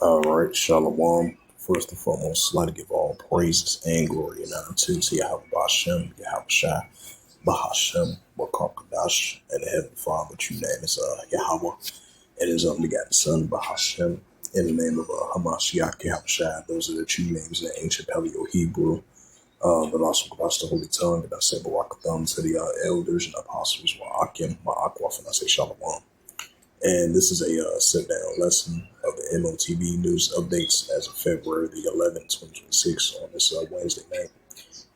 All right, Shalom. First and foremost, I'd like to give all praises and glory and honor to Yahweh Bashem, Yahweh Shai, Bahashem, Wakakadash, and the Heavenly Father, which you name is Yahweh, and his unbegotten Son, Bahashem, in the name of Hamashiach, Yahweh Shai. Those are the true names in the ancient Paleo Hebrew, but also across the Holy Tongue, and I say Barakatham to the elders and apostles, Wa'akim, Ma'akwaf, and I say Shalom. And this is a sit-down lesson of the M.O.T.B news updates as of February the 11th, 2026 on this Wednesday night.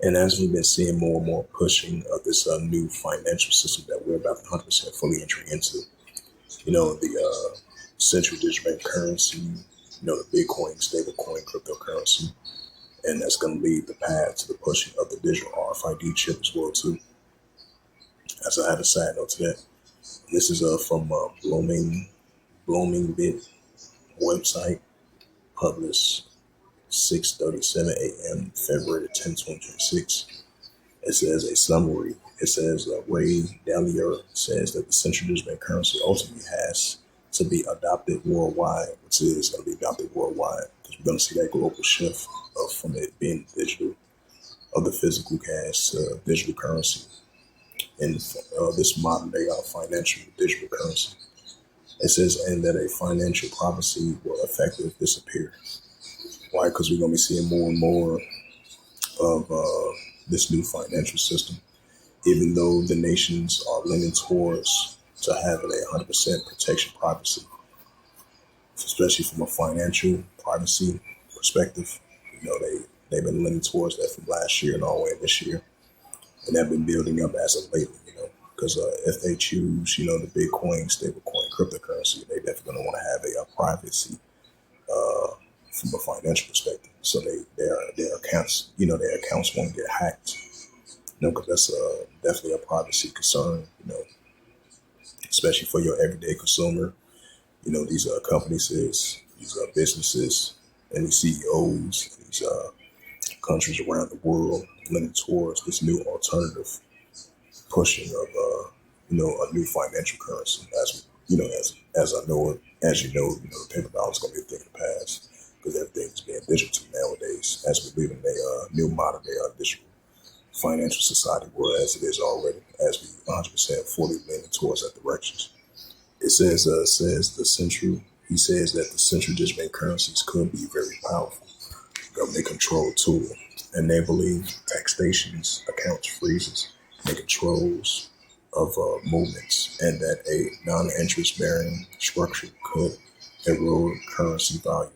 And as we've been seeing more and more pushing of this new financial system that we're about 100% fully entering into, the central digital bank currency, the Bitcoin, stablecoin, cryptocurrency, and that's going to lead the path to the pushing of the digital RFID chip as well too. As I had a side note to that. This is from Blooming Bit website, published 6:37 a.m. February 10, 2026. It says a summary. It says Ray Dalio says that the central digital bank currency ultimately has to be adopted worldwide, which is going to be adopted worldwide because we're going to see that global shift from it being digital, of the physical cash to digital currency. In this modern day financial digital currency. It says, and that a financial privacy will effectively disappear. Why? Because we're going to be seeing more and more of this new financial system, even though the nations are leaning towards to having a 100% protection privacy, especially from a financial privacy perspective. They've been leaning towards that from last year and all the way this year. And they've been building up as of lately, because if they choose, the Bitcoin, stablecoin, cryptocurrency, they definitely going to want to have a privacy from a financial perspective. So their accounts, their accounts won't get hacked, because that's definitely a privacy concern, especially for your everyday consumer. These companies, these businesses, and these CEOs, these countries around the world leaning towards this new alternative pushing of a new financial currency as I know it, as the paper dollar is going to be a thing of the past because everything is being digital nowadays as we live in a new modern day digital financial society world as it is already, as we 100% fully leaning towards that direction. It says he says that the central digital bank currencies could be very powerful government control tool, enabling taxations, accounts freezes, and controls of movements, and that a non-interest bearing structure could erode currency value.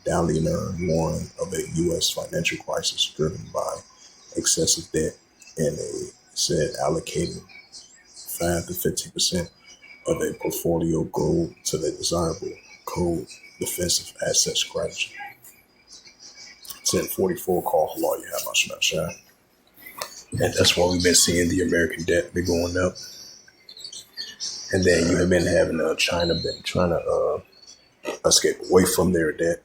Dalian warned of a U.S. financial crisis driven by excessive debt, and they said allocating 5 to 15% of a portfolio go to the desirable cold defensive asset strategy. 1044 call Halal, you have my snapshot. And that's why we've been seeing the American debt be going up. And then you have been having China been trying to escape away from their debt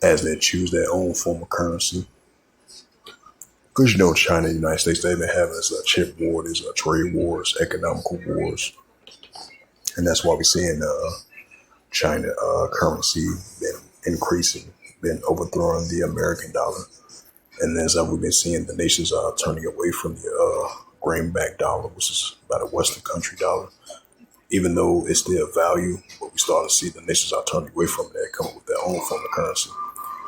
as they choose their own form of currency. Because China and the United States, they've been having this chip war, these trade wars, economical wars. And that's why we're seeing China currency been increasing, been overthrowing the American dollar. And as we've been seeing, the nations are turning away from the greenback dollar, which is about a Western country dollar. Even though it's still value, but we start to see the nations are turning away from that, coming with their own form of currency.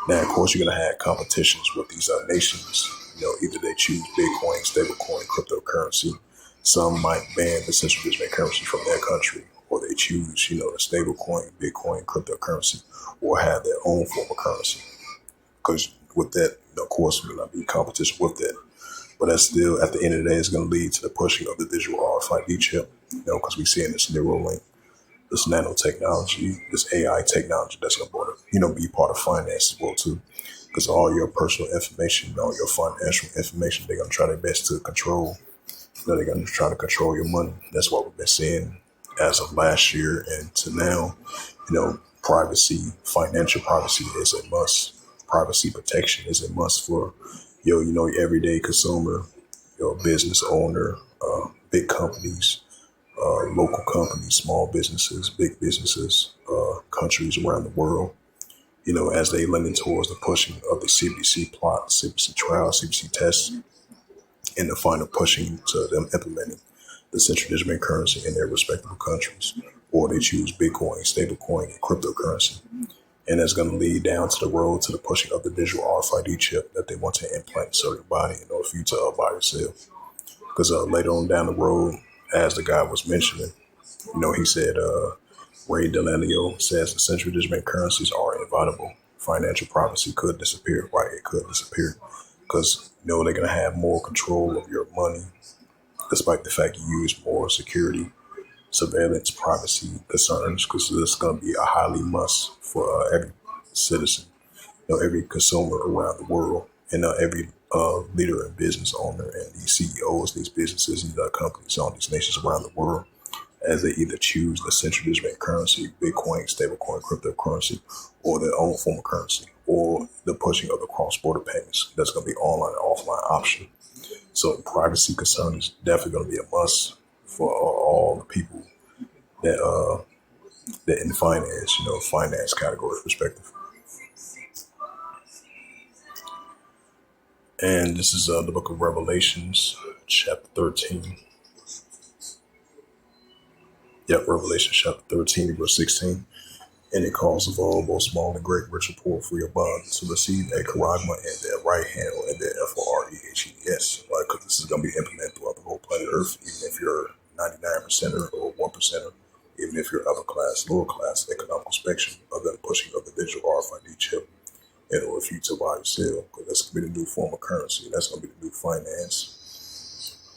Now, of course, you're going to have competitions with these nations. Either they choose Bitcoin, stablecoin, cryptocurrency. Some might ban the central digital currency from their country, or they choose, the stablecoin, Bitcoin, cryptocurrency, or have their own form of currency. Because with that, of course, we're going to be competition with that. But that's still, at the end of the day, it's going to lead to the pushing of the digital RFID chip, because we're seeing this Neuralink, this nanotechnology, this AI technology that's going to, be part of finance as well, too. Because all your personal information, all your financial information, they're going to try their best to control. They're going to try to control your money. That's what we've been seeing as of last year and to now. Privacy, financial privacy is a must. Privacy protection is a must for your everyday consumer, your business owner, big companies, local companies, small businesses, big businesses, countries around the world, as they leaning towards the pushing of the CBDC plot, CBDC trial, CBDC tests, and the final pushing to them implementing the central digital currency in their respective countries, or they choose Bitcoin, stablecoin, and cryptocurrency. And that's going to lead down to the road to the pushing of the digital RFID chip that they want to implant in your body in order for you to buy or sell. Because later on down the road, as the guy was mentioning, he said, Ray Dalio says the central digital currencies are inviolable. Financial privacy could disappear. Right, it could disappear because they're going to have more control of your money, despite the fact you use more security, surveillance, privacy concerns, because this is going to be a highly must for every citizen, every consumer around the world, and every leader and business owner and these CEOs, these businesses, and companies on these nations around the world, as they either choose the central digital currency, Bitcoin, stablecoin, cryptocurrency, or their own form of currency, or the pushing of the cross-border payments. That's going to be online and offline option. So privacy concern is definitely going to be a must for all the people that in finance, finance category perspective. And this is the book of Revelations, chapter 13. Yep, Revelation chapter 13, verse 16. And it calls of all, both small and great, rich and poor, free or bond, to receive a charagma in their right hand or in their FOREHES. Right, because this is going to be implemented throughout the whole planet Earth, even if you're 99%er or 1%er, even if you're upper class, lower class, economical spectrum, of them pushing of the digital RFID chip in order for you to buy or sell, because that's going to be the new form of currency. That's going to be the new finance.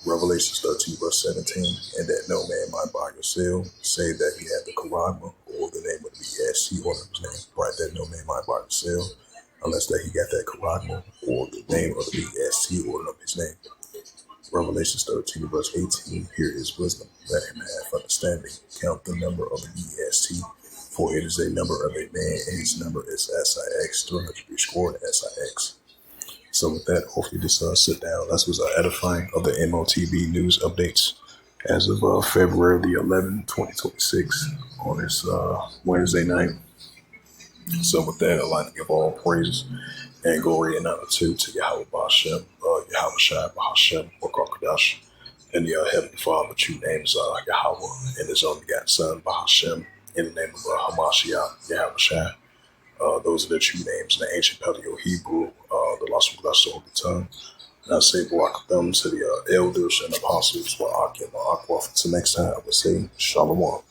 Revelation 13, verse 17, and that no man might buy or sell, say that he had the charagma or the name of the BSC or his name, right? That no man might buy or sell, unless that he got that charagma or the name of the BSC or his name. Revelation 13, verse 18, here is wisdom, let him have understanding, count the number of the BST, for it is a number of a man, and his number is SIX, 300 scored SIX. So with that, hopefully this sit down. That was edifying of the M.O.T.B news updates as of February the 11th, 2026 on this Wednesday night. So with that, I'd like to give all praises and glory and honor to Yahweh Bashem, Yahweh Shai Bahashem, Wakakadash, and the Heavenly Father, true names Yahweh and his only begotten Son, Bahashem, in the name of Hamashiach, Yahweh Shai. Those are the true names in the ancient Paleo Hebrew, the lost of the holy tongue. And I say Barak them to the elders and apostles, Barak and Barak. Until next time, I would say Shalom.